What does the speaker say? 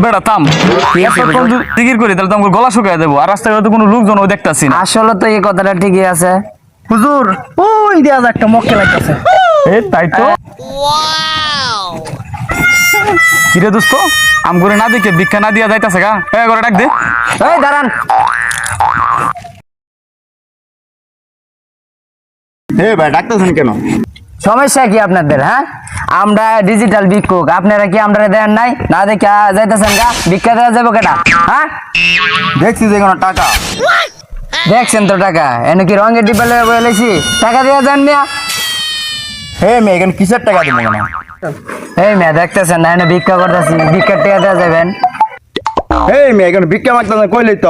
বেড়া থাম, জিকির করি তাহলে তো আমাকে গলা শুকাই দেবো, আর রাস্তায় তো কোনো লোকজন দেখতাছি না। আসলে তো এই কথাটা ঠিকই আছে হুজুর ওই দেয়া যায় একটা মক্কেল লাগতেছে। তাই তো। কিরে দোস্ত, আম করে না দেখে ভিক্ষা না দিয়া যাইতাছে গা, করে ডাক দে। এই দাঁড়ান, ভাই ডাকতেছেন কেন? সমস্যা কি আপনাদের? হ্যাঁ, আমরা ডিজিটাল ভিক্ষুক, আপনারা কি আমরা দেন নাই? না দেখে যাইতেছেন গা, ভিক্ষা দেওয়া যাবো কেটা? হ্যাঁ, দেখছি যে কোনো টাকা। দেখছেন তো টাকা, এনে কি রঙের ডিব্বা লয়ে বলেছি? টাকা দেওয়া যান মিয়া? মেয়ে এখানে কিসের টাকা দিব না? এই মিয়া দেখতেছেন না, এনে ভিক্ষা করতেছি, ভিক্ষার টাকা দেওয়া যাবেন? মেয়ে এখানে ভিক্ষা মাগতেছেন কইলেই তো।